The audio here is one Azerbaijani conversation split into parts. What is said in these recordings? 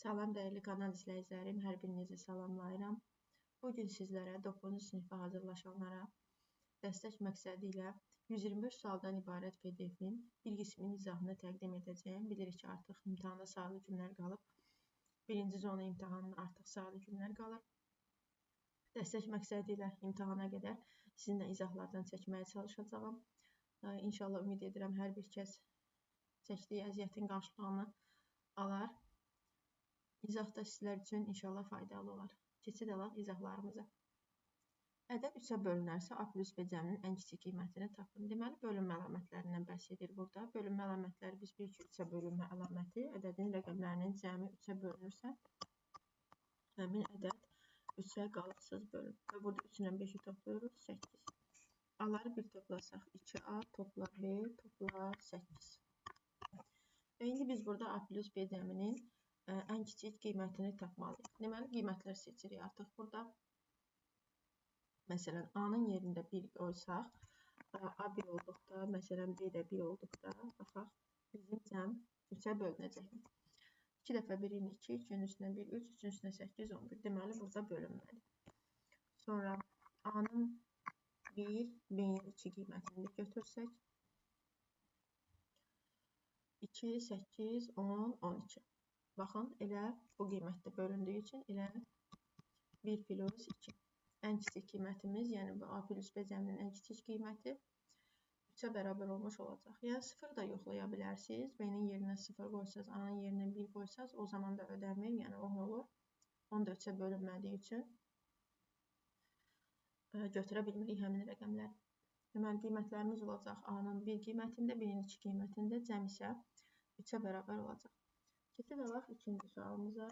Salam dəyərli kanal izləyicilərim, hər birinizi salamlayıram. Bugün sizlərə 9-cu sinifə hazırlaşanlara dəstək məqsədi ilə 125 sualdan ibarət PDF-in bir qisminin izahını təqdim edəcəyim. Bilirik ki, artıq imtahana sayılı günlər qalıb. Birinci zona imtahanına artıq sayılı günlər qalır. Dəstək məqsədi ilə imtahana qədər sizinlə izahlardan çəkməyə çalışacağım. İnşallah ümid edirəm hər bir kəs çəkdiyi əziyyətin qarşılığını alar. İzah da sizlər üçün inşallah faydalı olar. Keçid alaq izahlarımıza. Ədəd 3-ə bölünərsə A plus B cəminin ən kiçik qiymətini tapın. Deməli, bölünmə əlamətlərindən bəhs edir burada. Bölünmə əlamətləri biz bilirik ki, 3-ə bölünmə əlaməti ədədin rəqəmlərinin cəmi 3-ə bölünürsə, həmin ədəd 3-ə qalıqsız bölünür. Və burada 3 ilə 5-i toplayırıq, 8. A-ları bir toplasaq 2A, topla B, topla 8. Və indi biz burada A plus B cəminin ən kiçik qiymətini tapmalıyıq. Deməli, qiymətlər seçirik artıq burada. Məsələn, A-nın yerində 1 qoysaq, A 1 olduqda, məsələn, B də 1 olduqda, baxaq, bizim cəm 3-ə bölünəcək. 2 dəfə 1-in 2, 2-nin üstünə 1, 3, 3-ün üstünə 8, 11. Deməli, burada bölünməli. Sonra A-nın 1, B-nin 2 qiymətini götürsək, 2, 8, 10, 12. Baxın, elə bu qiymətdə bölündüyü üçün elə 1 plus 2. Ən kiçik qiymətimiz, yəni bu A plus B cəminin ən kiçik qiyməti 3-ə bərabər olmuş olacaq. Yəni 0 da yoxlaya bilərsiniz. B-nin yerinə 0 qoysaz, A-nın yerinə 1 qoysaz, o zaman da ödəmir, yəni 10 olur. 10 da 3-ə bölünmədiyi üçün götürə bilmirik həmin rəqəmləri. Deməli, qiymətlərimiz olacaq A-nın 1 qiymətində, B-nin 2 qiymətində, cəm isə 3-ə bərabər olacaq. Keçid alaq ikinci sualımıza.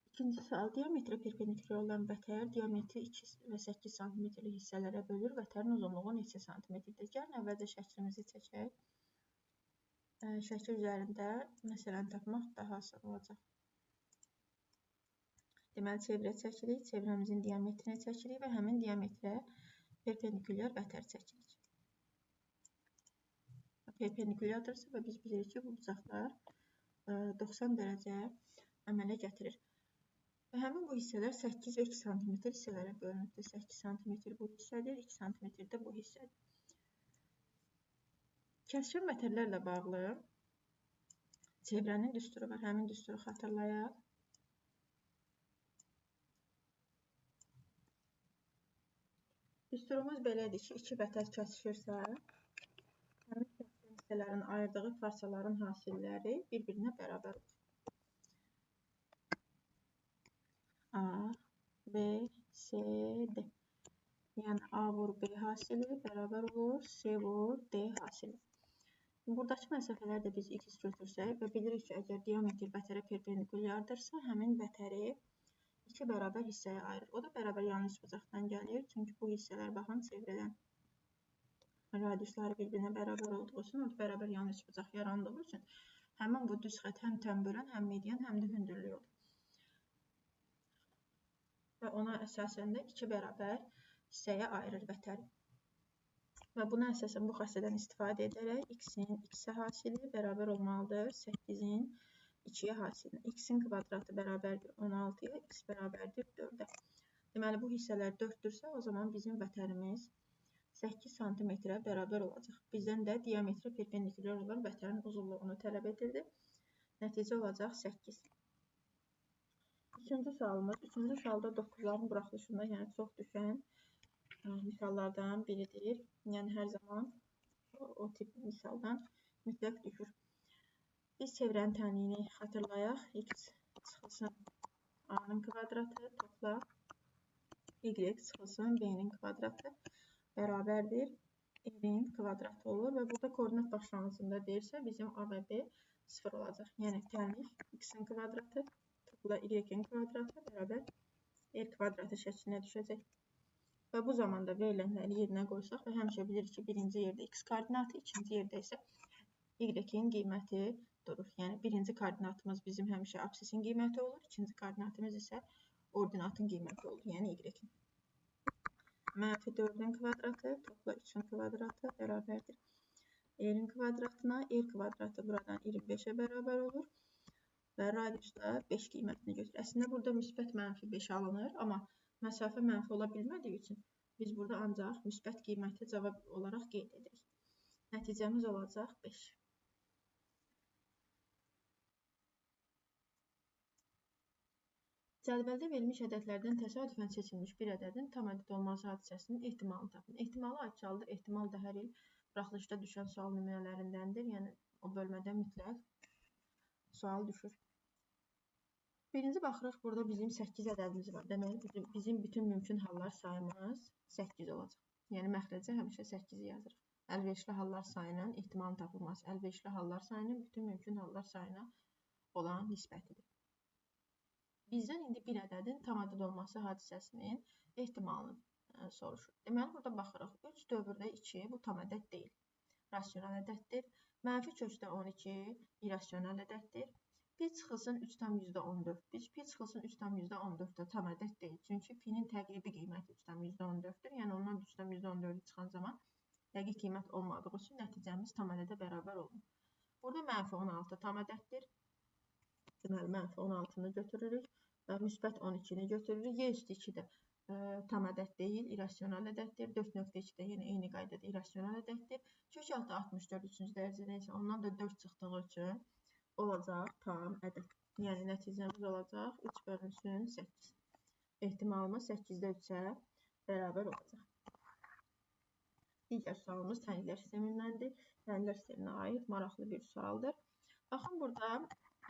İkinci sual, diametrə perpendikulär olan vətər diametri 2 və 8 cm hissələrə bölür. Vətərin uzunluğu neçə santimetrdir? Gəlin əvvəlcə şəklimizi çəkək. Şəkil üzərində məsələni tapmaq daha asan olacaq. Deməli, çevrə çəkirik, çevrəmizin diametrini çəkirik və həmin diametrə perpendikulär vətər çəkirik. Perpendikulyadırsa və biz bilirik ki, bu bucaqlar 90 dərəcə əmələ gətirir. Və həmin bu hissələr 8 və 2 cm hissələrə bölünübdür. 8 cm bu hissədir, 2 cm də bu hissədir. Kəskin vətərlərlə bağlı çevrənin düsturu var. Həmin düsturu xatırlayaq. Düsturumuz belədir ki, 2 vətər kəsişirsə, həmin kəskin hissələrin ayırdığı parçaların hasilləri bir-birinə bərabər olur. A, B, C, D. Yəni A vur B hasili bərabər olur, C vur D hasili. Buradakı məsafələri də biz x götürsək və bilirik ki, əgər diametr vətərə perpendikulyardırsa, həmin vətəri 2 bərabər hissəyə ayırır. O da bərabər yanlış bucaqdan gəlir. Çünki bu hissələr, baxın, çevrələn radiusları bir-birinə bərabər olduğu üçün, o da bərabər yanlış bucaq yarandığı üçün həmin bu düz xət həm tənbölən, həm median, həm də hündürlük olur. Və ona əsasən də 2 bərabər hissəyə ayırır vətəri. Və buna əsasən bu xassədən istifadə edərək x-in x-ə hasili bərabər olmalıdır 8-in 2-yə hasilinə. X-in kvadratı bərabərdir 16-ya, x bərabərdir 4-ə. Deməli, bu hissələr 4-dürsə, o zaman bizim vətərimiz 8 cm-ə bərabər olacaq. Bizdən də diametrə perpendikulyar olan vətərin uzunluğunu tələb edildi. Nəticə olacaq 8. Üçüncü sualımız. Üçüncü sualda 9-ların buraxılışında, yəni çox düşən misallardan biridir. Yəni hər zaman o tip misaldan mütləq düşür. Biz çevrənin tənliyini xatırlayaq. X çıxılsın A-nın kvadratı, topla Y çıxılsın B-nin kvadratı bərabərdir R-in kvadratı olur və burada koordinat başlanğıcında deyirsə, bizim A və B 0 olacaq. Yəni tənlik x-in kvadratı topla Y-in kvadratı bərabər R kvadratı şəklinə düşəcək. Və bu zamanda verilənləri yerinə qoysaq və həmişə bilirik ki, birinci yerdə x koordinatı, ikinci yerdə isə Y-in qiyməti durur. Yəni birinci koordinatımız bizim həmişə absisin qiyməti olur, ikinci koordinatımız isə ordinatın qiyməti olur, yəni Y-in. -4-ün kvadratı topla 3-ün kvadratı bərabərdir R-in kvadratına. R kvadratı buradan 25'ə bərabər olur. Və radiusda 5 qiymətini götürür. Əslində burada müsbət mənfi 5 alınır, amma məsafə mənfi ola bilmədiyi üçün biz burada ancaq müsbət qiyməti cavab olaraq qeyd edirik. Nəticəmiz olacaq 5. Cədvəldə verilmiş ədədlərdən təsadüfən seçilmiş bir ədədin tam ədəd olması hadisəsinin ehtimalını tapın. Ehtimalı açıldır. Ehtimal da hər il buraxılışda düşən sual nümunələrindəndir. Yəni o bölmədə mütləq sual düşür. Birinci baxırıq, burada bizim 8 ədədimiz var. Deməli, bizim bütün mümkün hallar sayımız 8 olacaq. Yəni məxrəcə həmişə 8-i yazırıq. Əlverişli hallar sayının ehtimalın tapılması, əlverişli hallar sayının bütün mümkün hallar sayına olan nisbətidir. Bizdən indi bir ədədin tam ədəd olması hadisəsinin ehtimalını soruşur. Deməli, burada baxırıq. 3 dövrdə 2 bu tam ədəd deyil. Rasional ədəddir. Mənfi kökdə 12 irrasional ədəddir. Pi çıxılsın 3,14. Pi çıxılsın 3,14 da tam ədəd deyil. Çünki pinin təqribi qiyməti 3,14-dür. Yəni ondan 3,14-ü çıxan zaman dəqiq qiymət olmadığı üçün nəticəmiz tam ədədə bərabər olunur. Burada mənfi 16 tam ədəddir. Deməli, mənfi 16-nı götürürük və müsbət 12-ni götürürük. Y üstü 2 də tam ədəd deyil, irrasional ədəddir. 4,2 də yenə eyni qaydada irrasional ədəddir. Kök altı 64 3-cü dərəcədə isə ondan da 4 çıxdığı üçün olacaq tam ədəd. Yəni, nəticəmiz olacaq 3 bölünsün 8. Ehtimalımız 8-də 3-ə bərabər olacaq. Digər sualımız tənqidlər sistemindəndir. Tənqidlər sisteminə aid maraqlı bir sualdır. Baxın, burada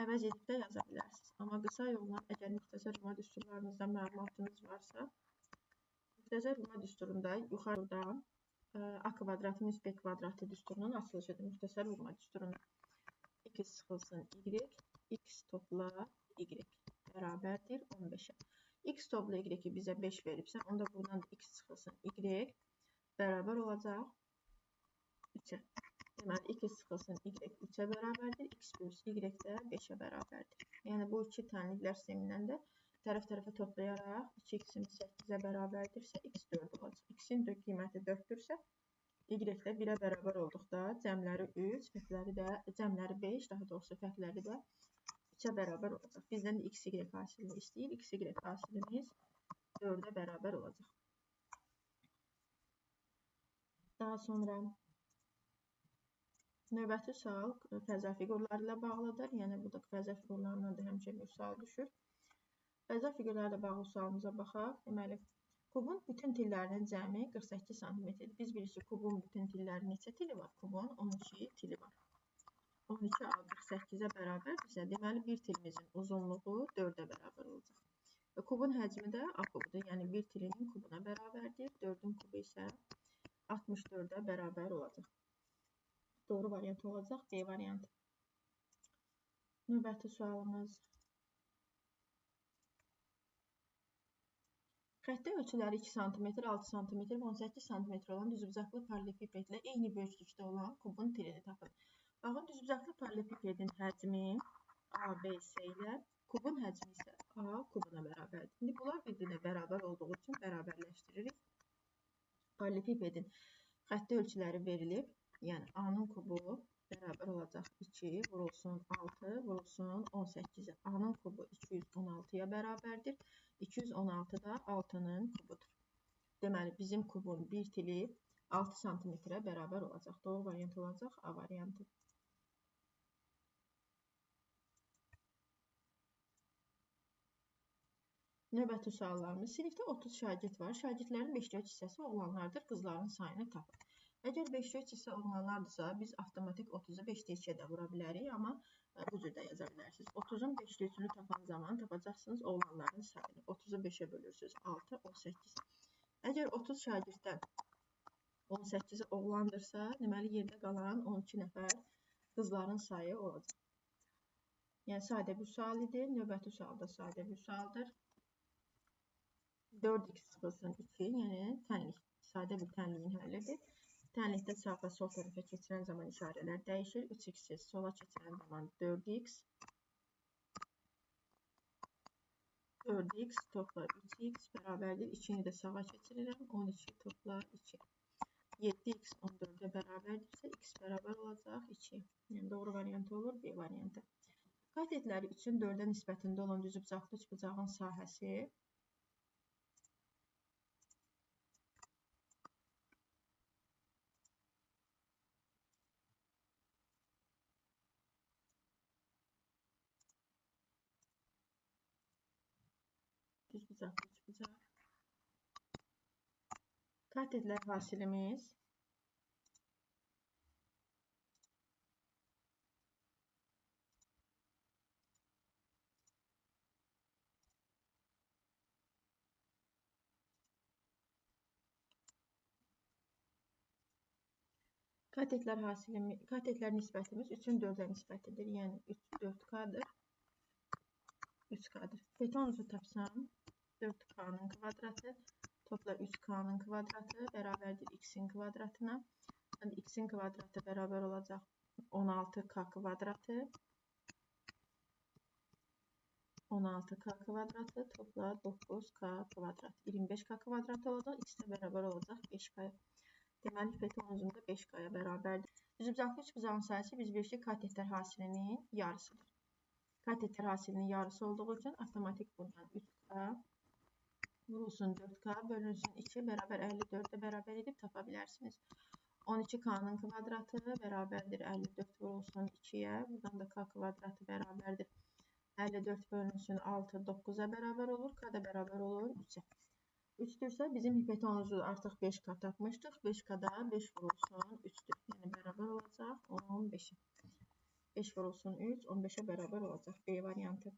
əvəz edib də yaza bilərsiniz. Amma qısa yolla, əgər müxtəsər rüma düsturlarınızda məlumatınız varsa, müxtəsər rüma düsturunda yuxarıdan A kvadratı minus B kvadratı düsturunun açılışıdır. Müxtəsər rüma düsturunda x çıxılsın y, x topla y bərabərdir 15-ə. X topla y-i bizə 5 veribsə, onda buradan da x çıxılsın y bərabər olacaq 3-ə. Deməli, 2 çıxılsın y 3-ə bərabərdir, x plus y də 5-ə bərabərdir. Yəni, bu iki tənliklər sistemindən də tərəf-tərəfə toplayaraq 2x-imiz 8-ə bərabərdirsə, x 4 olacaq. X-in qiyməti 4-dürsə, y də 1-ə bərabər olduqda cəmləri 3, cəmləri 5, daha doğrusu fərqləri də 3-ə bərabər olacaq. Bizdən də x, y hasilini istəyir. X, y hasilimiz 4-ə bərabər olacaq. Daha sonra növbəti sual fəza fiqurları ilə bağlıdır. Yəni, burada fəza fiqurlarından da həmişə bir sual düşür. Fəza fiqurları ilə bağlı sualımıza baxaq. Deməli, kubun bütün tillərinin cəmi 48 cm-dir. Biz bilirik ki, kubun bütün tillərinin neçə tili var? Kubun 12 tili var. 12 A 48-ə bərabərdirsə, deməli, bir tilimizin uzunluğu 4-ə bərabər olacaq. Və kubun həcmi də A kubudur. Yəni, bir tilinin kubuna bərabərdir. 4-ün kubu isə 64-ə bərabər olacaq. Doğru variant olacaq B variantı. Növbəti sualımız. Xəttə ölçüləri 2 cm, 6 cm və 18 cm olan düzbucaqlı paralelipipedlə eyni böyüklükdə olan kubun tilini tapın. Baxın, düzbucaqlı paralelipipedin həcmi ABC ilə, kubun həcmi isə A kubuna bərabərdir. İndi bunlar bir-birinə bərabər olduğu üçün bərabərləşdiririk. Paralelipipedin xəttə ölçüləri verilib. Yəni, A-nın kubu bərabər olacaq 2, vurulsun 6, vurulsun 18. A-nın kubu 216-ya bərabərdir. 216 da 6-nın kubudur. Deməli, bizim kubun bir tili 6 cm-ə bərabər olacaq. Doğru variant olacaq A variantı. Növbəti suallarımız. Sinifdə 30 şagird var. Şagirdlərin 5-3 hissəsi oğlanlardır. Qızların sayını tapın. Əgər 5-3 hissə oğlanlardırsa, biz avtomatik 30-u 5-2-yə də vura bilərik, amma bu cürdə yaza bilərsiniz. 30-un 5-3-ünü tapan zaman tapacaqsınız oğlanların sayını. 30-u 5-ə bölürsünüz, 6, 18. Əgər 30 şagirddən 18-i oğlandırsa, deməli, yerdə qalan 12 nəfər qızların sayı olacaq. Yəni, sadə bir sual idi. Növbəti sual da sadə bir sualdır. 4x çıxılsın 2, yəni tənlik, sadə bir tənliyin həllidir. Tənlikdə sağ və sol tərəfə keçirən zaman işarələr dəyişir. 3x-i sola keçirən zaman 4x. 4x topla 3x bərabərdir. 2-ni də sağa keçirirəm. 12 topla 2. 7x 14'e bərabərdirsə, x bərabər olacaq 2. Yəni doğru variantı olur B variantı. Katetləri 3-ün 4-ə nisbətində olan düzbucaqlı üçbucağın sahəsi düzbucaqlı üçbucaq. Katetlər hasilimiz katetlər nisbətimiz 3-ün 4-ə nisbətidir. Yəni 3 4K-dır. 3K-dır. Betonuzu tapsam 4K-nın kvadratı topla 3K-nın kvadratı bərabərdir x-in kvadratına. Yəni x-in kvadratı bərabər olacaq 16K kvadratı. 16K kvadratı topla 9K kvadrat. 25K kvadrat olacaq. X-də bərabər olacaq 5K. Deməli, betonuzum da 5K-ya bərabərdir. Düzbucaqlı üçbucağın sayısı biz bilirik ki, katetlər hasilinin yarısıdır. Katetlər hasilinin yarısı olduğu üçün avtomatik buradan 3K vurulsun 4K bölünsün 2 bərabər 54'ə bərabər edib tapa bilərsiniz. 12K-nın kvadratı bərabərdir 54 vurulsun 2-yə. Buradan da K kvadratı bərabərdir 54 bölünsün 6 9'a bərabər olur. K da bərabər olur 3'ə. 3'dürsə bizim hipotenozu artıq 5K tapmışdıq. 5K-da 5 vurulsun 3'dür. Yəni bərabər olacaq 15'ə. 5 vurulsun 3 15'ə bərabər olacaq. B variantı.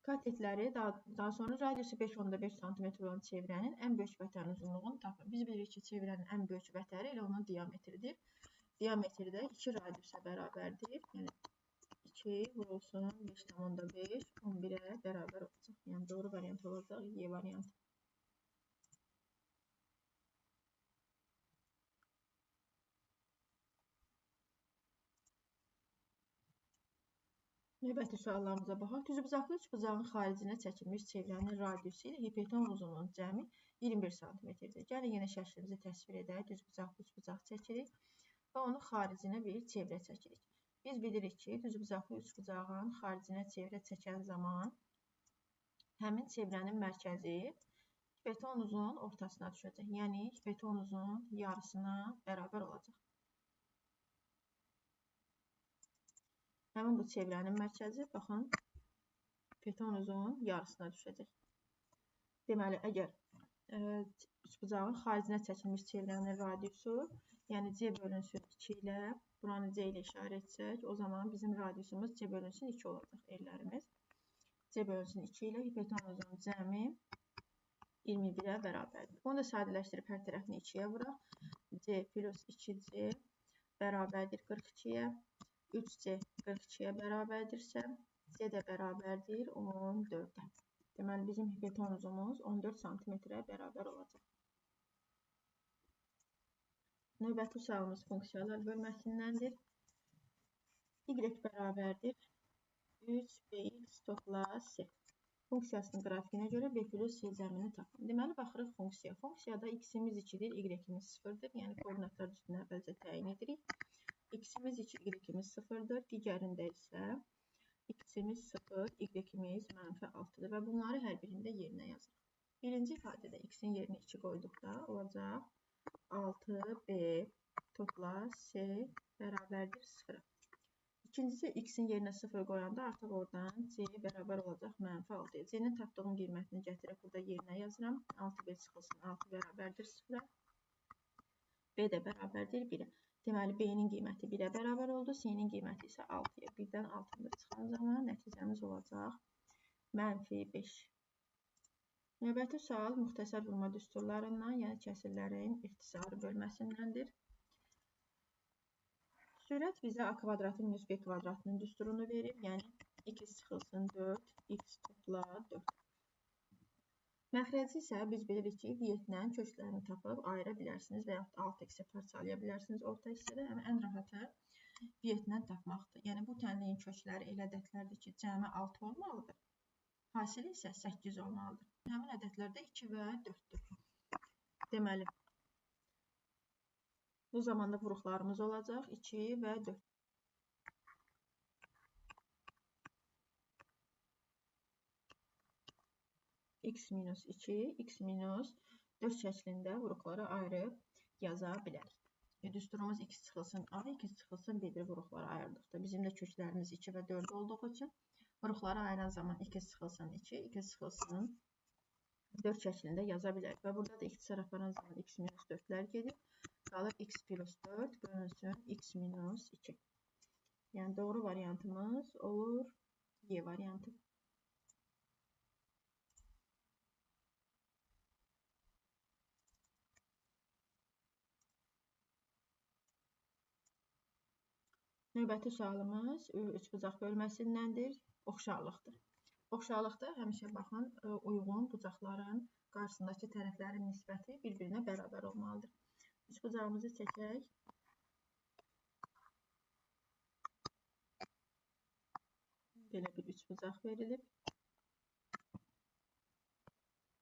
Katetləri daha sonra radiusu 5.5 cm olan çevrənin ən böyük vətərin uzunluğunu tapın. Biz bilirik ki, çevrənin ən böyük vətəri elə onun diametridir. Diametri də 2 radiusa bərabərdir. Yəni 2 vurulsun 5.5 11'ə bərabər olacaq. Yəni doğru variant olacaq Y variantı. Növbəti suallarımıza baxaq. Düzbucaqlı üçbucağın xaricinə çəkilmiş çevrənin radiusu ilə hipotenuzun uzunluğunun cəmi 21 cm-dir. Gəlin yenə şəklimizi təsvir edək. Düzbucaqlı üçbucaq çəkirik və onun xaricinə bir çevrə çəkirik. Biz bilirik ki, düzbucaqlı üçbucağın xaricinə çevrə çəkən zaman həmin çevrənin mərkəzi hipotenuzun ortasına düşəcək. Yəni hipotenuzun yarısına bərabər olacaq. Həmin bu çevrənin mərkəzi, baxın, hipotenuzun yarısına düşəcək. Deməli, əgər üçbucağın xaricinə çəkilmiş çevrənin radiusu, yəni C bölünsün 2 ilə, buranı C ilə işarə etsək, o zaman bizim radiusumuz C bölünsün 2 olacaq ellərimiz. C bölünsün 2 ilə hipotenuzun cəmi 21'ə bərabərdir. Bunu da sadələşdirib hər tərəfini 2-yə vuraq. C plus 2C bərabərdir 42-yə. 3C 42'ye bərabərdirsə, C də bərabərdir 14'ə. Deməli, bizim hipotenuzumuz 14 cm-ə bərabər olacaq. Növbəti sualımız funksiyalar bölməsindəndir. Y bərabərdir 3bx topla C. Funksiyasının qrafikinə görə B plus C cəmini tapın. Deməli, baxırıq funksiya. Funksiyada x-imiz 2-dir, y-imiz 0-dır. Yəni, koordinatlar üstünə əvvəlcə təyin edirik. X-imiz 2, y-imiz 0-dır. Digərində isə x-imiz 0, y-imiz -6-dır və bunları hər birində yerinə yazırıq. Birinci ifadədə x-in yerinə 2 qoyduqda olacaq 6b topla c bərabərdir 0-a. İkincisi x-in yerinə 0 qoyanda artıq oradan c bərabər olacaq -6-ya. C-nin tapdığım qiymətini gətirib burada yerinə yazıram. 6b çıxılsın 6 bərabərdir 0-a. B də bərabərdir 1-ə. Deməli, B-nin qiyməti 1-ə bərabər oldu, C-nin qiyməti isə 6-ya. 1-dən 6-da çıxan zaman nəticəmiz olacaq -5. Növbəti sual müxtəsər vurma düsturlarından, yəni kəsirlərin ixtisarı bölməsindəndir. Sürət bizə A kvadratın minus B kvadratının düsturunu verir, yəni x çıxılsın 4, x topla 4. Məxrəci isə biz bilirik ki, diyetindən köklərini tapıb ayıra bilərsiniz və yaxud da 6x-ə parçalaya bilərsiniz orta hissədə. Yəni, ən rahatı diyetindən tapmaqdır. Yəni, bu tənliyin kökləri elə ədədlərdir ki, cəmi 6 olmalıdır. Hasili isə 8 olmalıdır. Həmin ədədlərdə 2 və 4-dür. Deməli, bu zamanda vuruqlarımız olacaq 2 və 4. X minus 2, X minus 4 şəklində vuruqları ayırıb yaza bilərik. Düsturumuz X çıxılsın A, X çıxılsın B-dir vuruqları ayırdıqda. Bizim də köklərimiz 2 və 4 olduğu üçün vuruqları ayıran zaman X çıxılsın 2, X çıxılsın 4 şəklində yaza bilərik. Və burada da ixtisar aparan zaman X minus 4-lər gedir. Qalır X plus 4 bölünsün X minus 2. Yəni doğru variantımız olur Y variantı. Növbəti sualımız üçbucaq bölməsindəndir, oxşarlıqdır. Oxşarlıqda həmişə baxın, uyğun bucaqların qarşısındakı tərəflərin nisbəti bir-birinə bərabər olmalıdır. Üçbucağımızı çəkək. Belə bir üçbucaq verilib.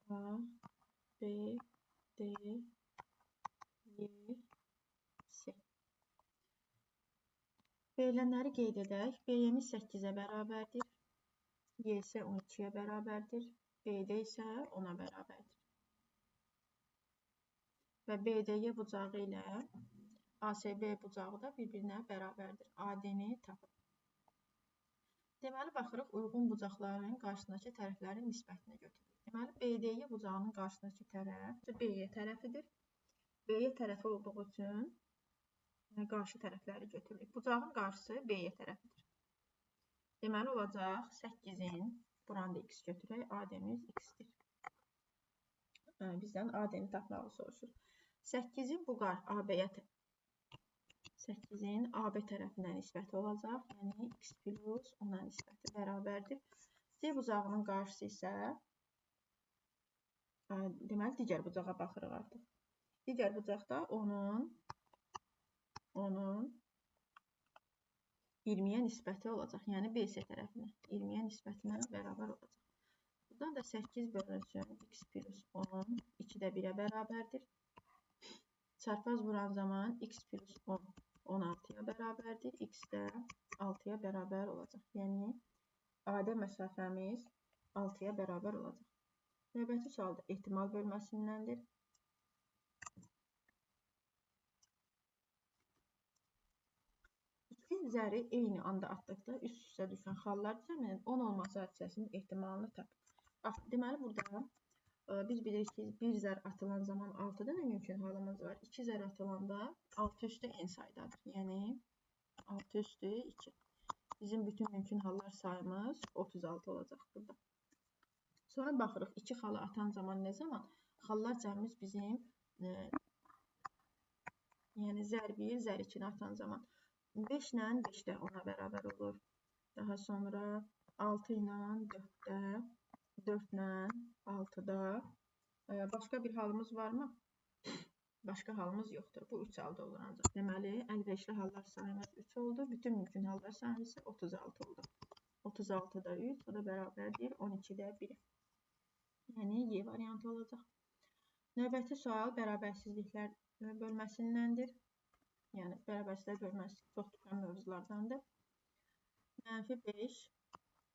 A, B, D, Y, C. Verilənləri qeyd edək. BY-miz 8-ə bərabərdir. Y isə 12-yə bərabərdir. BD isə 10-a bərabərdir. Və BDY bucağı ilə ASB bucağı da bir-birinə bərabərdir. AD-ni tapın. Deməli, baxırıq uyğun bucaqların qarşısındakı tərəflərin nisbətini götürürük. Deməli, BDY bucağının qarşısındakı tərəf BY tərəfidir. BY tərəfi olduğu üçün qarşı tərəfləri götürürük. Bucağın qarşısı BY tərəfidir. Deməli, olacaq 8-in, buranı da X götürək, AD-miz X-dir. Bizdən AD-ni tapmağı soruşur. 8-in bu AB-yə AB tərəfinə nisbəti olacaq. Yəni, X plus 10-a nisbəti bərabərdir. C bucağının qarşısı isə, deməli, digər bucağa baxırıq artıq. Digər bucaqda onun 20-yə nisbəti olacaq. Yəni, BC tərəfinə 20-yə nisbətinə bərabər olacaq. Buradan da 8 bölünsün X plus 10 2-də 1-ə bərabərdir. Çarpaz vuran zaman X plus 10 16-ya bərabərdir. X də 6-ya bərabər olacaq. Yəni, AD məsafəmiz 6-ya bərabər olacaq. Növbəti sualda ehtimal bölməsindəndir. Üçgen zəri eyni anda atdıqda üst-üstə düşən xallar cəminin 10 olması hadisəsinin ehtimalını tapın. Bax, deməli, burada biz bilirik ki, bir zər atılan zaman 6 dənə mümkün halımız var. 2 zər atılanda 6 üstü n saydadır. Yəni, 6 üstü 2. Bizim bütün mümkün hallar sayımız 36 olacaq burada. Sonra baxırıq, 2 xalı atan zaman nə zaman? Xallar cəmimiz bizim, yəni zər 1, zər 2-ni atan zaman 5 ilə 5 də 10-a bərabər olur. Daha sonra 6 ilə 4-də, 4 ilə 6-da. Başqa bir halımız varmı? Başqa halımız yoxdur. Bu 3 halda olur ancaq. Deməli, əlverişli hallar sayımız 3 oldu. Bütün mümkün hallar sayımız 36 oldu. 36-da 3, o da bərabərdir 12-də 1. Yəni, Y variantı olacaq. Növbəti sual bərabərsizliklər bölməsindəndir. Yəni, bərabərsizliklər bölməsi çox düşən mövzulardandır. -5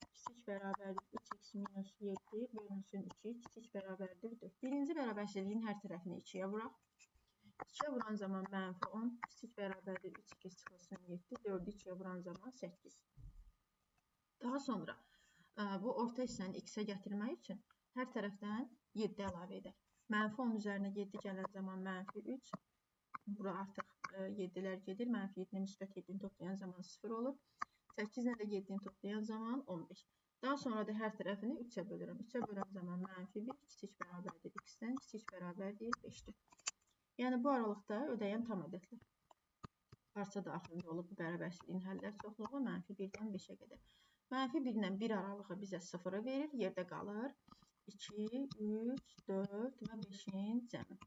kiçik bərabərdir 3x minus 7 bölünsün 2 kiçik bərabərdir 4. Birinci bərabərsizliyin hər tərəfini 2-yə vuraq. 2-yə vuran zaman -10 kiçik bərabərdir 3x çıxılsın 7, 4-ü 2-yə vuran zaman 8. Daha sonra bu orta hissəni x-ə gətirmək üçün hər tərəfdən 7 əlavə edək. -10 üzərinə 7 gələn zaman -3. Bura artıq 7-lər gedir. -7-ni müsbət 7-ni toplayan zaman 0 olur. 8 ilə də 7-ni toplayan zaman 15. Daha sonra da hər tərəfini 3-ə bölürəm. 3-ə bölən zaman -1 kiçik bərabərdir x-dən kiçik bərabərdir 5-dir. Yəni, bu aralıqda ödəyən tam ədədlər. Parça daxilində olub bu bərabərsizliyin həllər çoxluğu -1-dən 5-ə qədər. -1-dən 1 aralığı bizə 0-ı verir. Yerdə qalır 2, 3, 4 və 5-in cəmi.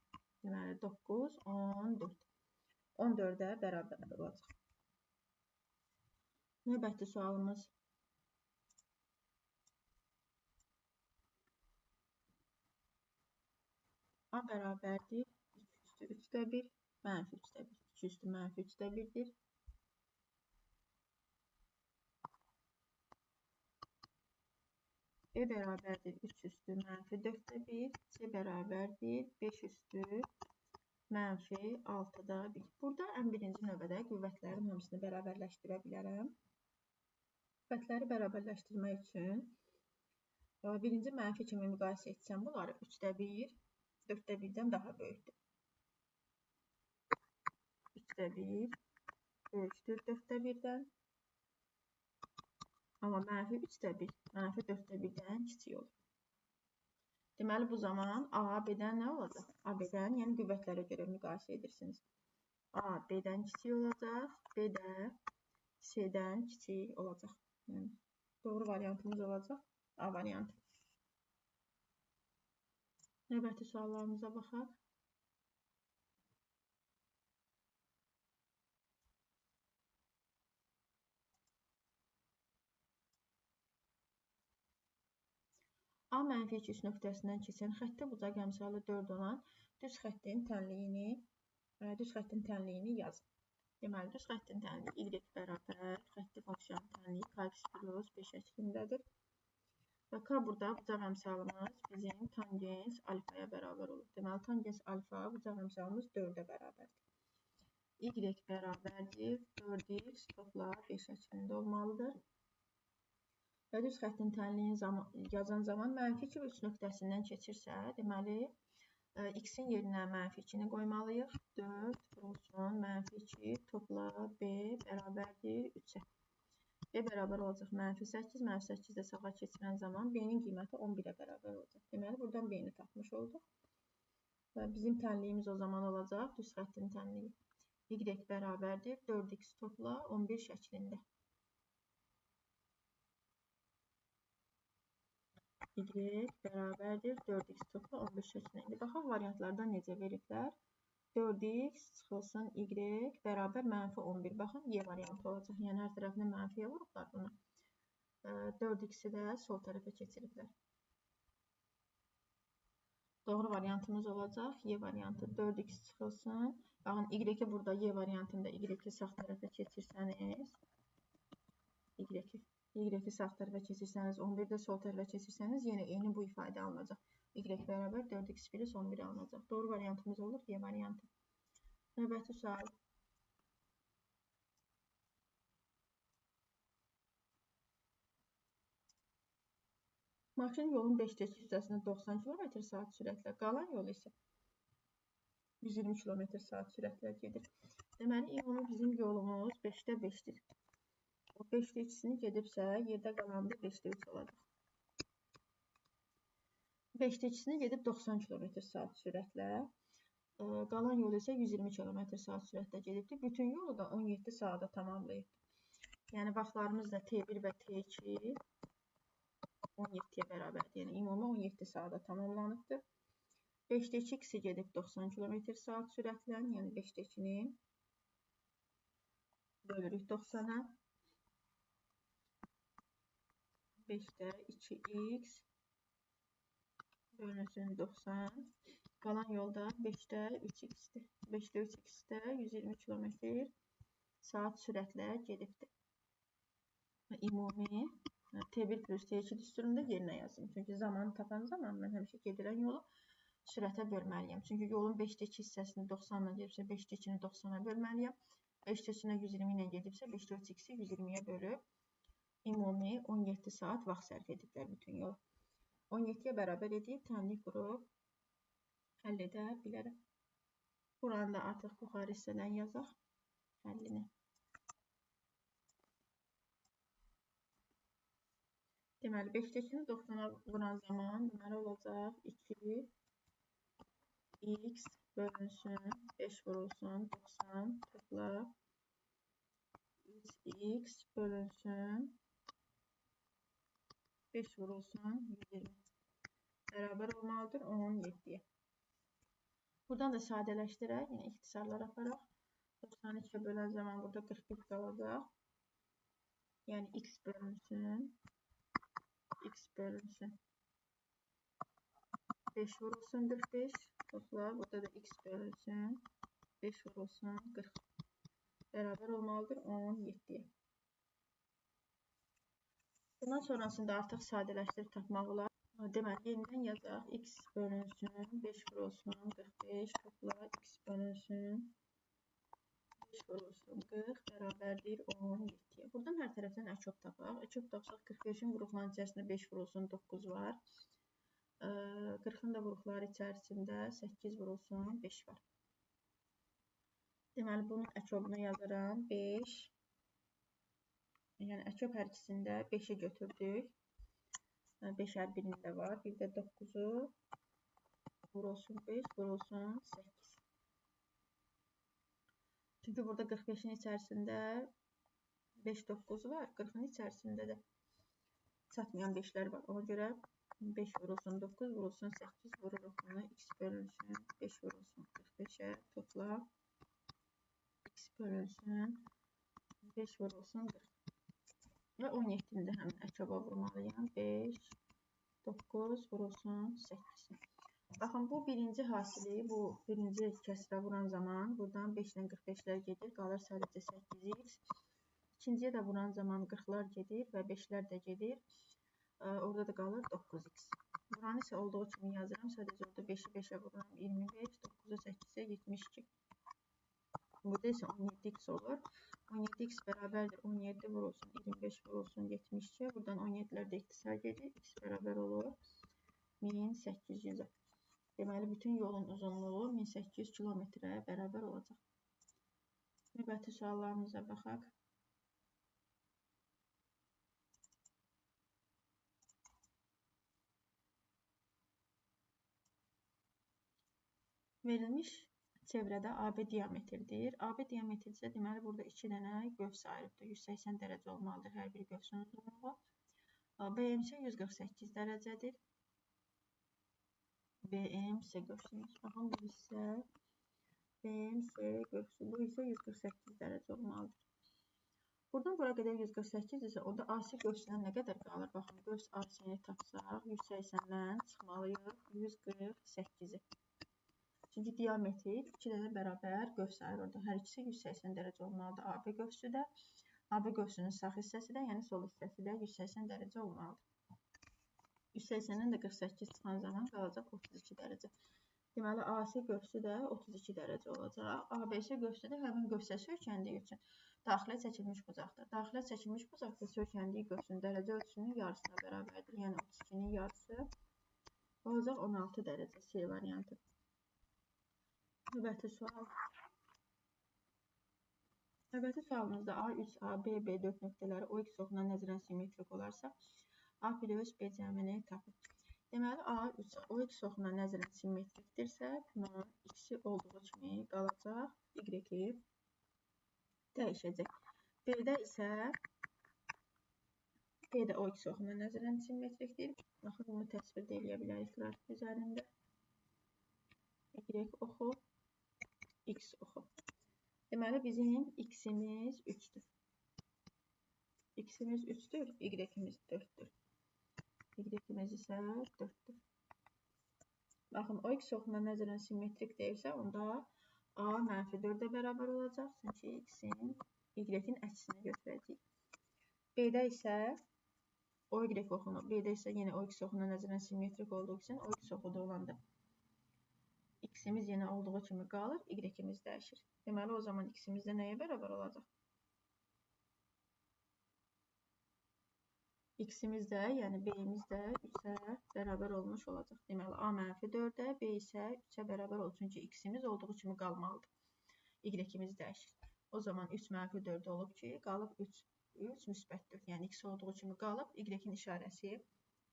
Deməli, 9, 14. 14-ə bərabər olacaq. Növbəti sualımız A bərabərdir 2 üstü 3-də 1, mənfi 3-də 1. 2 üstü mənfi 3-də 1-dir. B bərabərdir 3 üstü mənfi 4-də 1. C bərabərdir 5 üstü mənfi 6-da 1. Burada ən birinci növbədə qüvvətlərin hamısını bərabərləşdirə bilərəm. Qüvvətləri bərabərləşdirmək üçün birinci mənfi kimi müqayisə etsəm, bunları 3-də 1, 4-də 1-dən daha böyükdür. 3-də 1 böyükdür 4-də 1-dən. Amma mənfi 3-də 1, mənfi 4-də 1-dən kiçik olur. Deməli, bu zaman A, B-dən nə olacaq? A, B-dən, yəni qüvvətlərə görə müqayisə edirsiniz. A, B-dən kiçik olacaq, B də C-dən kiçik olacaq. Yəni, doğru variantımız olacaq A variantı. Növbəti suallarımıza baxaq. A mənfi 2 nöqtəsindən keçən xətti bucaq əmsalı 4 olan düz xəttin tənliyini yazın. Deməli, düz xəttin tənliyi y bərabər xətti funksiyanın tənliyi k+5 şəklindədir. Və k burada bucaq əmsalımız bizim tangens alfaya bərabər olur. Deməli, tangens alfa bucaq əmsalımız 4-ə bərabərdir. Y bərabərdir 4x topla 5 şəklində olmalıdır. Və düz xəttin tənliyini yazan zaman mənfi 2 3 nöqtəsindən keçirsə, deməli, x-in yerinə mənfi 2-ni qoymalıyıq. 4 vurulsun mənfi 2 topla b bərabərdir 3-ə. B bərabər olacaq mənfi 8, mənfi 8 də sağa keçirən zaman b-nin qiyməti 11-ə bərabər olacaq. Deməli, buradan b-ni tapmış olduq. Və bizim tənliyimiz o zaman olacaq, düz xəttin tənliyi. Y bərabərdir 4x topla 11 şəklində. Y bərabərdir 4x topla 11 şəklində. İndi baxaq variantlardan necə veriblər. 4x çıxılsın y bərabər mənfi 11. Baxın, y variantı olacaq. Yəni, hər tərəfinə mənfiyə vurublar bunu. 4x-i də sol tərəfə keçiriblər. Doğru variantımız olacaq. Y variantı 4x çıxılsın. Baxın, y-i burada y variantında y-i sağ tərəfə keçirsəniz, y-i sağ tərəfə keçirsəniz, 11-də sol tərəfə keçirsəniz, yenə eyni bu ifadə alınacaq. Y bərabər 4x plus 11 alınacaq. Doğru variantımız olur Y variantı. Növbəti sual. Maşın yolun 5-də 2 hissəsində 90 km/s sürətlə, qalan yol isə 120 km/s sürətlə gedir. Deməli, bizim yolumuz 5-də 5-dir. O 5-də 2-sini gedibsə, yerdə qalanında 5-də 3 olacaq. 5-də 2-sini gedib 90 km/s sürətlə, qalan yol isə 120 km/s sürətlə gedibdir. Bütün yolu da 17 saata tamamlayıb. Yəni, vaxtlarımız da T1 və T2 17-yə bərabərdir. Yəni, ümumi 17 saata tamamlanıbdır. 5-də 2-si gedib 90 km/s sürətlə, yəni 5-də 2-ni bölürük 90-a. 5-də 2x bölünsün 90. Qalan yolda 5-də 3x-dir. 5-də 3x-də 120 km/s sürətlə gedibdir. Ümumi T1 plus T2 düsturunda yerinə yazayım. Çünki zamanı tapan zaman mən həmişə gedirən yolu sürətə bölməliyəm. Çünki yolun 5-də 2 hissəsini 90 ilə gedibsə, 5-də 2-ni 90-a bölməliyəm. 5-də 2-nə 120 ilə gedibsə, 5-də 3x-i 120-yə bölüb ümumi 17 saat vaxt sərf ediblər bütün yol. 17-yə bərabər edib, tənlik qurub həll edə bilərəm. Buranı da artıq yuxarı hissədən yazaq həllini. Deməli, 5-də 2-ni 90-a vuran zaman deməli olacaq 2x bölünsün 5 vurulsun 90 topla 3x bölünsün 5 vurulsun 120 bərabər olmalıdır 17-yə. Buradan da sadələşdirək, yine ixtisarlar aparaq. 92'ye bölən zaman burada 41 qalacaq. Yəni x bölünsün 5 vurulsun 45 topla. Burada da x bölünsün 5 vurulsun 40 bərabər olmalıdır 17-yə. Bundan sonrasında artıq sadələşdirib tapmaq olar. Deməli, yenidən yazaq. X bölünsün 5 vurulsun 45 topla. X bölünsün 5 vurulsun 40 bərabərdir 17-yə. Buradan hər tərəfdən əçob tapaq. Əçob tapsaq 45-in vuruqların içərisində 5 vurulsun 9 var. 40-ın da vuruqları içərisində 8 vurulsun 5 var. Deməli, bunun əçobunu yazıram. 5. Yəni, əçob hər ikisində 5-i götürdük. 5 hər birində var. Bir də 9-u vurulsun 5, vurulsun 8. Çünki burada 45-in içərisində 5, 9 var. 40-ın içərisində də çatmayan 5-lər var. Ona görə 5 vurulsun 9, vurulsun 8, vururuq bunu. X bölünsün 5 vurulsun 45-ə topla. X bölünsün 5 vurulsun 40. Və 17-ni də həmin əçoba vurmalıyam. 5, 9 vurulsun 8. Baxın, bu birinci hasili, bu birinci kəsrə vuran zaman buradan 5 ilə 45-lər gedir, qalır sadəcə 8x. İkinciyə də vuran zaman 40-lar gedir və 5-lər də gedir. Orada da qalır 9x. Buranı isə olduğu kimi yazıram. Sadəcə orada 5-i 5-ə vururam 25, 9-u 8-ə 72. Burada isə 17x olur. 17x bərabərdir 17 vurulsun 25 vurulsun 72. Buradan 17-lər də ixtisar gedir. X bərabər olur 1800-ə. Deməli, bütün yolun uzunluğu 1800 kilometrə bərabər olacaq. Növbəti suallarımıza baxaq. Verilmiş çevrədə AB diametrdir. AB diametr isə deməli burada 2 dənə qövs ayrıbdır. 180 dərəcə olmalıdır hər bir qövsün uzunluğu. BM isə 148 dərəcədir. BM isə qövsümüz. Baxın, bu isə BM isə qövsü. Bu isə 148 dərəcə olmalıdır. Buradan bura qədər 148 isə onda AC qövsündən nə qədər qalır? Baxın, qövs AC-ni tapsaq 180-dən çıxmalıyıq 148-i. Çünki diametr 2 dənə bərabər qövs ayırırdı. Hər ikisi 180 dərəcə olmalıdır. AB qövsü də, AB qövsünün sağ hissəsi də, yəni sol hissəsi də 180 dərəcə olmalıdır. 180-dən də 48 çıxan zaman qalacaq 32 dərəcə. Deməli, AC qövsü də 32 dərəcə olacaq. ABC qövsü də həmin qövsə söykəndiyi üçün daxilə çəkilmiş bucaqdır. Daxilə çəkilmiş bucaqda söykəndiyi qövsün dərəcə ölçüsünün yarısına bərabərdir. Yəni, 32-nin yarısı olacaq 16 dərəcə C variantı. Növbəti sual. Növbəti sualımızda A3, AB, B4 nöqtələri OX oxuna nəzərən simmetrik olarsa, A plus B cəmini tapın. Deməli, A3 OX oxuna nəzərən simmetrikdirsə, bunun X-i olduğu kimi qalacaq, Y-i dəyişəcək. B-də isə B də OX oxuna nəzərən simmetrikdir. Baxın, bunu təsvir edə bilərik qrafik üzərində. Y oxu, X oxu. Deməli, bizim X-imiz 3-dür. X-imiz 3-dür, Y-imiz 4-dür. Y-imiz isə 4-dür. Baxın, OX oxuna nəzərən simmetrik deyirsə, onda A -4-ə bərabər olacaq. Çünki X-in Y-in əksinə götürəcəyik. B-də isə B-də isə yenə OX oxuna nəzərən simmetrik olduğu üçün OX oxuda olanda X-imiz yenə olduğu kimi qalır, Y-imiz dəyişir. Deməli, o zaman X-imiz də nəyə bərabər olacaq? X-imiz də, yəni B-imiz də 3-ə bərabər olmuş olacaq. Deməli, A -4-ə, B isə 3-ə bərabər olur. Çünki X-imiz olduğu kimi qalmalıdır. Y-imiz dəyişir. O zaman 3 -4 olub ki, qalıb 3 müsbət 4. Yəni, X olduğu kimi qalıb, Y-in işarəsi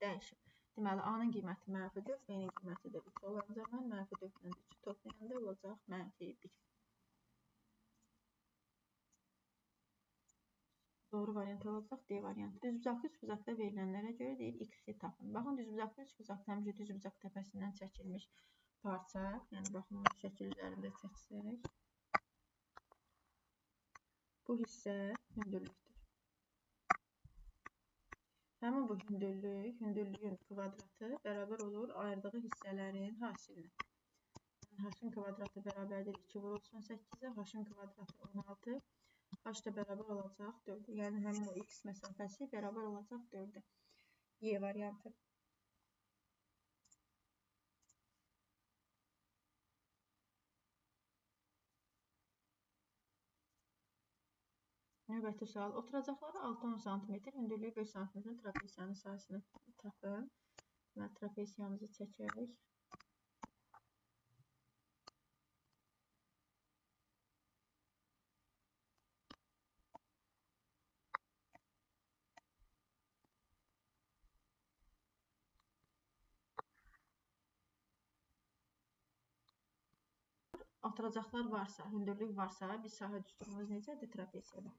dəyişir. Deməli, A-nın qiyməti -4, B-nin qiyməti də 3 olan zaman -4-dən 3-ü toplayanda olacaq -1. Doğru variant olacaq D variantı. Düzbucaqlı üçbucaqda verilənlərə görə deyir X-i tapın. Baxın, düzbucaqlı üçbucaqda həmişə düzbucaq təpəsindən çəkilmiş parça. Yəni, baxın, şəkil üzərində çəksək. Bu hissə hündürlükdür. Həmin bu hündürlüyün kvadratı bərabər olur ayırdığı hissələrin hasilinə. H-ın kvadratı bərabərdir 2 vurulsun 8-ə, H-ın kvadratı 16, H da bərabər olacaq 4-ə. Yəni həmin o x məsafəsi bərabər olacaq 4-ə. Y variantı. Növbəti sual. Oturacaqları 6-10 cm, hündürlüyü 5 cm trapesiyanın sahəsini tapın. Trapesiyamızı çəkək. Oturacaqlar varsa, hündürlük varsa, biz sahə düsturumuz necədir trapesiyada?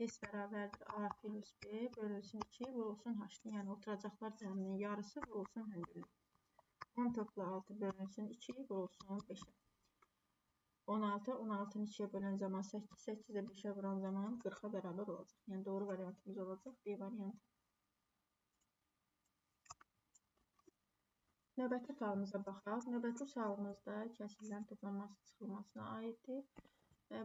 S bərabərdir A plus B bölünsün 2 vurulsun H. Yəni oturacaqlar cəminin yarısı vurulsun hündürlük. 10 topla 6 bölünsün 2 vurulsun 5'ə. 16, 16'nı 2'ye bölən zaman 8, 8'e 5'ə vuran zaman 40'a bərabər olacaq. Yəni doğru variantımız olacaq B variantı. Növbəti sualımıza baxaq. Növbəti sualımızda kəsillərin toplanması çıxılmasına aiddir.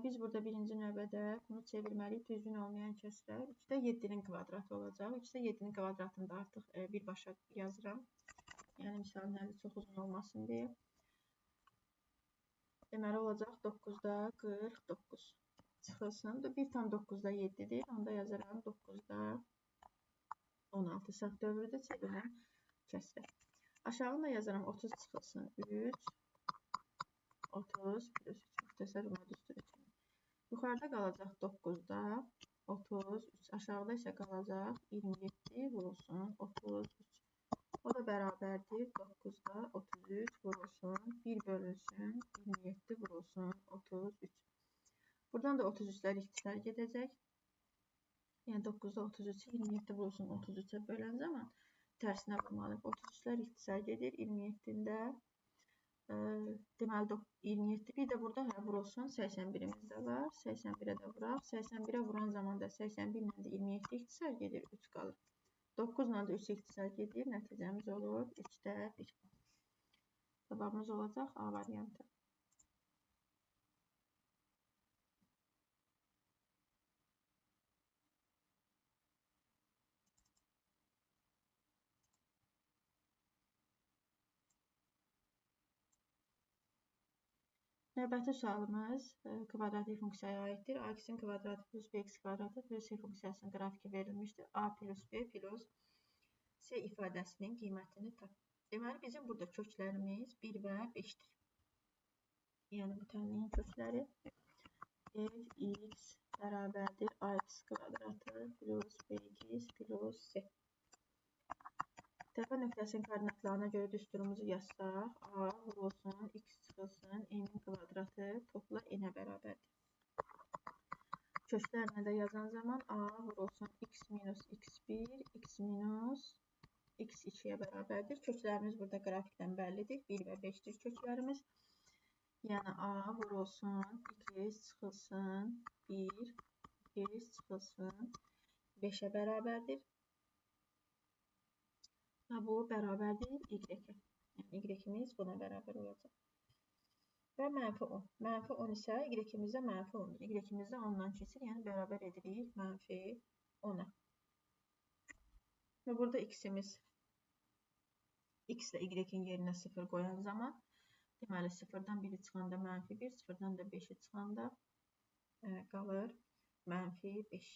Biz burada birinci növbədə bunu çevirməliyik. Düzgün olmayan kəsrlər 3-də 7-nin kvadratı olacaq. 3-də 7-nin kvadratında artıq birbaşa yazıram. Yəni misalın əli çox uzun olmasın deyə. Deməli olacaq 9-da 49 çıxılsın. 1,9-da 7-dir. Onda yazıram 9-da 16 sağ dövrüdə çevirəm kəsrə. Aşağıda yazıram 30 çıxılsın 3, 30 plus 3 müxtəsər buna düstur 2. Yuxarıda qalacaq 9-da 33, aşağıda isə qalacaq 27 vurulsun 33. O da bərabərdir 9-da 33 vurulsun 1 bölünsün 27 vurulsun 33. Buradan da 33'lər ixtisar gedəcək. Yəni 9-da 33'i 27 vurulsun 33'ə bölən zaman tərsinə vurmalıyıq. 33'lər ixtisar gedir. 27'də deməli 27 bir də burada vurulsun 81'imiz də var. 81'ə də vuraq. 81'ə vuran zaman da 81 ilə də 27 ixtisar gedir. 3 qalır. 9 ilə də 3 ixtisar gedir. Nəticəmiz olur 3'də 1. Cavabımız olacaq A variantı. Növbəti sualımız kvadratik funksiyaya aiddir. A2'in kvadratı plus bx kvadratı plus c funksiyasının qrafiki verilmişdir. A plus b plus c ifadəsinin qiymətini tap. Deməli, bizim burada köklərimiz 1 və 5'dir. Yəni, bu tənliyin kökləri fx bərabərdir ax kvadratı plus bx plus c. Təpə nöqtəsinin koordinatlarına görə düsturumuzu yazsaq, A vurulsun, x çıxılsın, n-in kvadratı topla n-ə bərabərdir. Köklərini də yazan zaman A vurulsun, x minus x1, x minus x2'yə bərabərdir. Köklərimiz burada qrafikdən bəllidir. 1 və 5'dir köklərimiz. Yəni A vurulsun, x çıxılsın, 1, x çıxılsın, 5'ə bərabərdir. Bu bərabərdir y-ə. Yəni y-imiz buna bərabər olacaq. Və mənfi 10. Mənfi 10 isə y-imizdə mənfi 10'dur. Y-imizdə 10'dan keçir, yəni bərabər edirik mənfi 10'a. Və burada x-imiz x ilə y-in yerinə 0 qoyan zaman deməli 0-dan 1'i çıxanda mənfi 1, 0-dan da 5'i çıxanda qalır mənfi 5.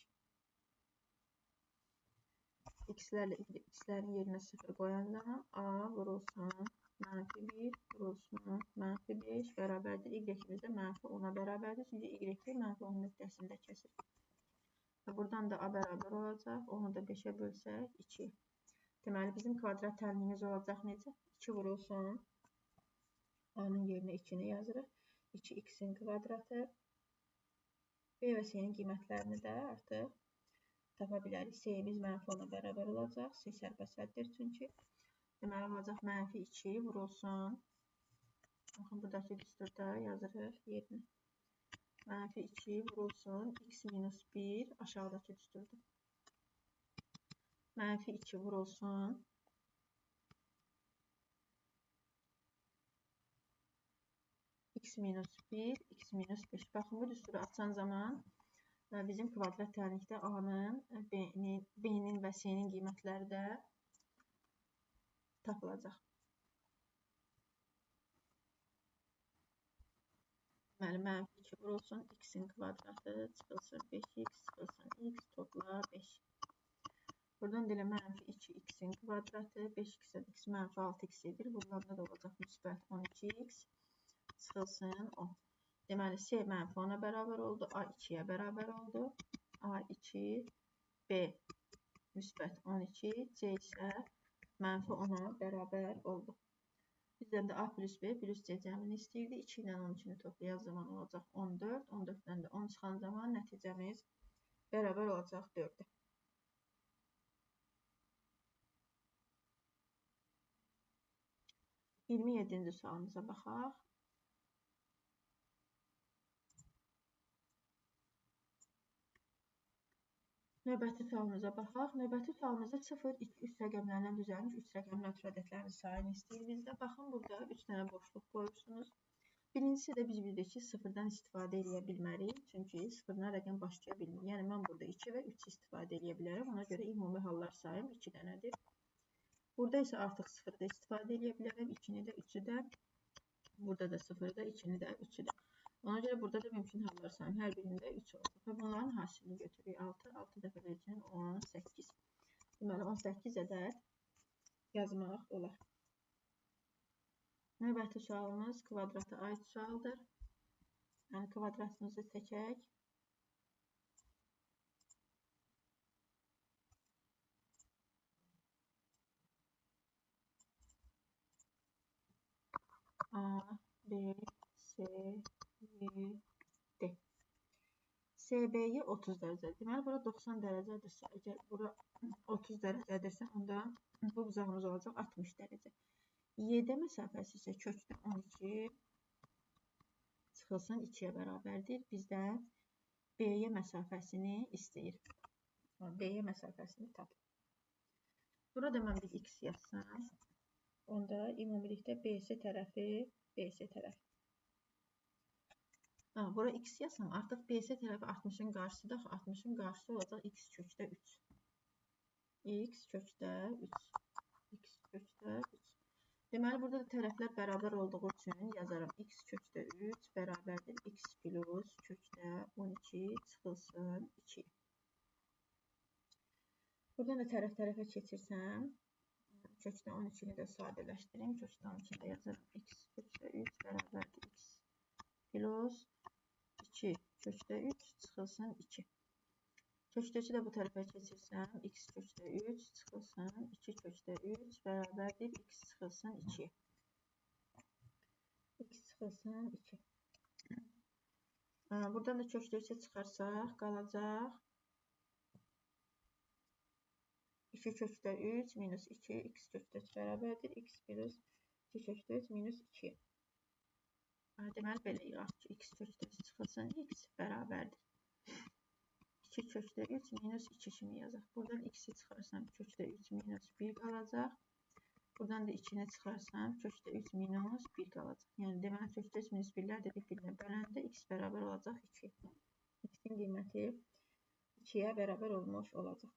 X'lərin yerinə 0 qoyan zaman A vurulsun, mənfi 1 vurulsun, mənfi 5 bərabərdir. Y-imizdə mənfi 10'a bərabərdir. Çünki y mənfi 10 nöqtəsində kəsir. Buradan da A bərabər olacaq. Onu da 5'ə bölsək 2. Deməli, bizim kvadrat tənliyimiz olacaq necə? 2 vurulsun. A-nın yerinə 2'ni yazırıq. 2x'in kvadratı. B və C-nin qiymətlərini də artıq tapa bilərik. C-miz mənfi 10'a bərabər olacaq. C sərbəstdir çünki. Deməli, olacaq mənfi 2 vurulsun. Baxın, buradakı düsturda yazırıq yerinə. Mənfi 2 vurulsun. X minus 1 aşağıdakı düsturda. -2 vurulsun x minus 1, x minus 5. Baxın, bu düsturu açan zaman bizim kvadrat tərifdə A-nın, B-nin və C-nin qiymətləri də tapılacaq. Deməli, -2 vurulsun x-in kvadratı çıxılsın 5x, çıxılsın x, topla 5. Buradan da -2 x-in kvadratı, 5x-dən x -6x edir. Bundan da olacaq müsbət 12x, çıxılsın 10. Deməli, C -10-a bərabər oldu, A 2-yə bərabər oldu. A2, B müsbət 12, C isə -10-a bərabər oldu. Bizdən də A plus B plus C cəmini istəyirdi. 2 ilə 12-ni toplayan zaman olacaq 14. 14-dən də 10 çıxan zaman nəticəmiz bərabər olacaq 4-ə. İyirmi 7-ci sualımıza baxaq. Növbəti sualımıza baxaq. Növbəti sualımızda 0, 2, 3 rəqəmlərindən düzəlmiş 3 rəqəmli natürel ədədlərin sayını istəyir bizdə. Baxın, burada 3 dənə boşluq qoyursunuz. Birincisi də biz bildik ki, 0-dan istifadə edə bilmərik. Çünki 0-dan rəqəm başlaya bilmir. Yəni, mən burada 2 və 3 istifadə edə bilərəm. Ona görə ümumi hallar sayım 2 dənədir. Burada isə artıq 0-da istifadə edə bilərəm. 2-ni də, 3-ü də. Burada da 0-da, 2-ni də, 3-ü də. Ona görə burada da mümkün hallar sayım. Hər birində 3 olacaq. Və bunların hasilini götürürük. 6, 6 dəfə də 3-ün 18. Deməli, 18 ədəd yazmaq olar. Növbəti sualımız kvadrata aid sualdır. Yəni, kvadratımızı çəkək. A, B, C, V, D. CB-yi 30 dərəcədir. Deməli, bura 90 dərəcədirsə, əgər bura 30 dərəcədirsə, onda bu buzağımız olacaq 60 dərəcə. YD məsafəsi isə kökdə 12 çıxılsın 2-yə bərabərdir. Bizdən BY məsafəsini istəyir. BY məsafəsini tapır. Burada mən bir x yazsam, onda ümumilikdə BC tərəfi, BC tərəfi. Bura x yazsam, artıq BC tərəfi 60-ın qarşısıdır. 60-ın qarşısı olacaq x kökdə 3. X kökdə 3. X kökdə 3. Deməli, burada da tərəflər bərabər olduğu üçün yazarım. X kökdə 3 bərabərdir. X plus kökdə 12 çıxılsın 2. Buradan da tərəf-tərəfə keçirsəm, kökdə 12-ni də sadələşdirim. Kökdə 12-ni də yazarım. X kökdə 3 bərabərdir. X plus 2 kökdə 3 çıxılsın 2. Kökdə 3-ü də bu tərəfə keçirsəm, x kökdə 3 çıxılsın 2 kökdə 3 bərabərdir. X çıxılsın 2. X çıxılsın 2. Buradan da kökdə 3-ə çıxarsaq, qalacaq 2 kökdə 3 minus 2 x kökdə 3 bərabərdir. X plus 2 kökdə 3 minus 2. Deməli, belə yığaq ki, x kökdə 3 çıxılsın x bərabərdir. 2 kökdə 3 minus 2 kimi yazaq. Buradan x-i çıxarsam kökdə 3 minus 1 qalacaq. Buradan da 2-ni çıxarsam kökdə 3 minus 1 qalacaq. Yəni, deməli, kökdə 3 minus 1-lər də bir-birinə böləndə x bərabər olacaq 2. X-in qiyməti 2-yə bərabər olmuş olacaq.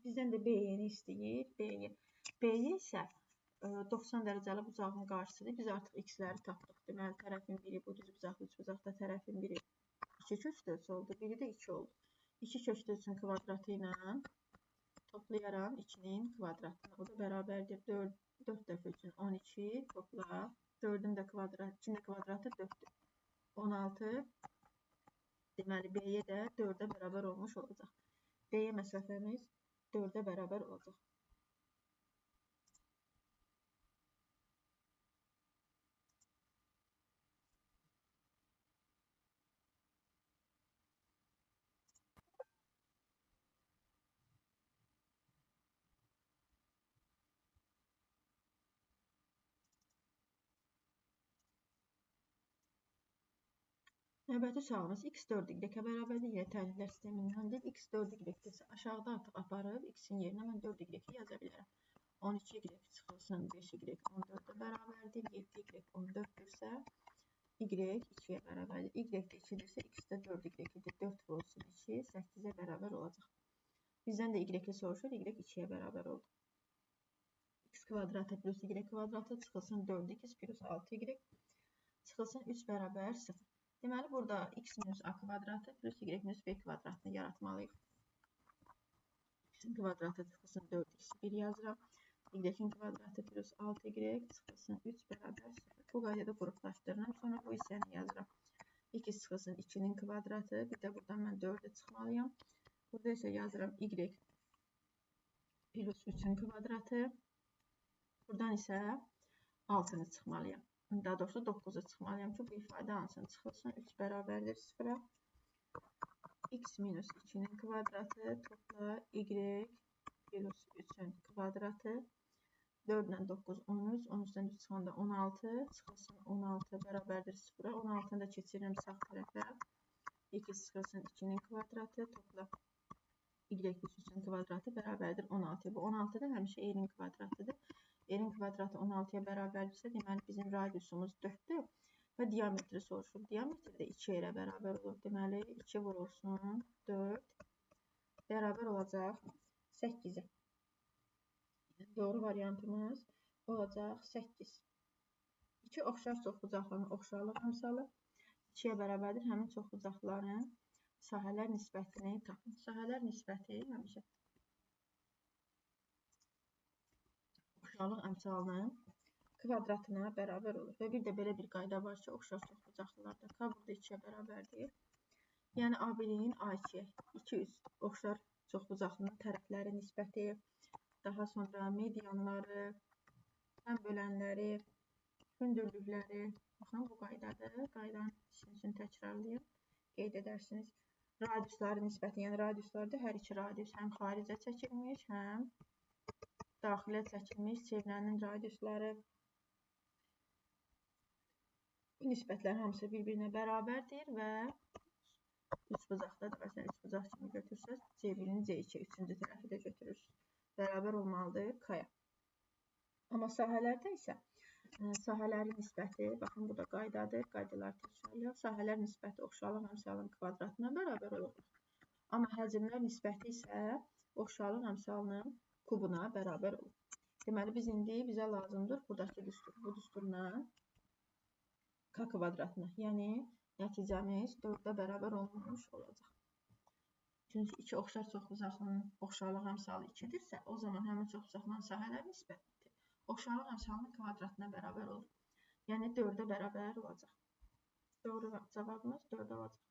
Bizdən də BY-ni istəyir. BY isə 90 dərəcəli bucağın qarşısıdır. Biz artıq x-ləri tapdıq. Deməli, tərəfin biri bu düz bucaqlı üç bucaqda tərəfin biri 2 kökdə 3 oldu. Biri də 2 oldu. 2 kökdə 3-ün kvadratı ilə toplayaram 2-nin kvadratını. O da bərabərdir 4 dəfə 3-ün 12 topla. 4-ün də kvadratı, 2-nin də kvadratı 4-dür. 16. Deməli, BY də 4-ə bərabər olmuş olacaq. BY məsafəmiz 4-ə bərabər olacaq. Növbəti sualımız x 4y-ə bərabərdir. Yenə təhlillər sistemindəndir. x 4y-dirsə aşağıda artıq aparıb x-in yerinə mən 4y yaza bilərəm. 12y çıxılsın 5y 14-ə bərabərdir. 7y 14-dürsə y 2-yə bərabərdir. Y də 2-dirsə x də 4y-dir. 4 vurulsun 2, 8-ə bərabər olacaq. Bizdən də y soruşur. Y 2-yə bərabər oldu. X kvadratı plus y kvadratı çıxılsın 4x plus 6y çıxılsın 3 bərabər 0. Deməli, burada x minus a kvadratı plus y minus b kvadratını yaratmalıyıq. X-in kvadratı çıxılsın 4x1 yazıram. Y-in kvadratı plus 6y çıxılsın 3 bərabər 0. Bu qaydada qruplaşdırıram. Sonra bu hissəni yazıram. X çıxılsın 2-nin kvadratı. Bir də buradan mən 4-ə çıxmalıyam. Burada isə yazıram y plus 3-ün kvadratı. Buradan isə 6-nı çıxmalıyam. Daha doğrusu 9'a çıxmalıyam ki, bu ifadə hansını çıxılsın. 3 bərabərdir 0-a. X minus 2-nin kvadratı topla y plus 3-ün kvadratı. 4 ilə 9, 13. 13-dən 3 çıxanda 16. Çıxılsın 16 bərabərdir 0-a. 16-nı da keçirirəm sağ tərəfə. X çıxılsın 2-nin kvadratı topla y plus 3-ün kvadratı bərabərdir 16. Bu 16 da həmişə y-nin kvadratıdır. Y-nin kvadratı 16-ya bərabərdirsə, deməli bizim radiusumuz 4-dür və diametri soruşur. Diametr də 2 yerə bərabər olur. Deməli 2 vurulsun 4 bərabər olacaq 8-ə. Doğru variantımız olacaq 8. 2 oxşar çoxbucaqlının oxşarlıq əmsalı 2-yə bərabərdir. Həmin çoxbucaqların sahələr nisbətini tapın. Sahələr nisbəti həmişə oxşarlıq əmsalının kvadratına bərabər olur. Və bir də belə bir qayda var ki, oxşar çoxbucaqlılarda k burada 2-yə bərabərdir. Yəni A1-in A2-yə 2 üst oxşar çoxbucaqlının tərəfləri nisbəti, daha sonra medianları, həm bölənləri, hündürlükləri. Baxın, bu qaydadır. Qaydanın için təkrarlayın, qeyd edərsiniz. Radiusları nisbəti, yəni radiuslarda hər iki radius həm xaricə çəkilmiş, həm daxilə çəkilmiş çevrənin radiusları. Bu nisbətlər hamısı bir-birinə bərabərdir və üçbucaqdadır. Məsələn, üçbucaq kimi götürsəz, C1-in C2, üçüncü tərəfi də götürürsünüz. Bərabər olmalıdır K-ya. Amma sahələrdə isə sahələrin nisbəti, baxın, bu da qaydadır, qaydalar təkrarlayaq. Sahələr nisbəti oxşarlıq əmsalının kvadratına bərabər olur. Amma həcmlər nisbəti isə oxşarlıq əmsalının kubuna bərabər olur. Deməli, bizə lazımdır buradakı düstur. Bu düsturla k kvadratına, yəni nəticəmiz 4-ə bərabər olmuş olacaq. Çünki 2 oxşar çoxbucaqlının oxşarlıq əmsalı 2-dirsə, o zaman həmin çoxbucaqlının sahələr nisbəti oxşarlıq əmsalının kvadratına bərabər olur. Yəni 4-ə bərabər olacaq. Doğru cavabımız 4 olacaq.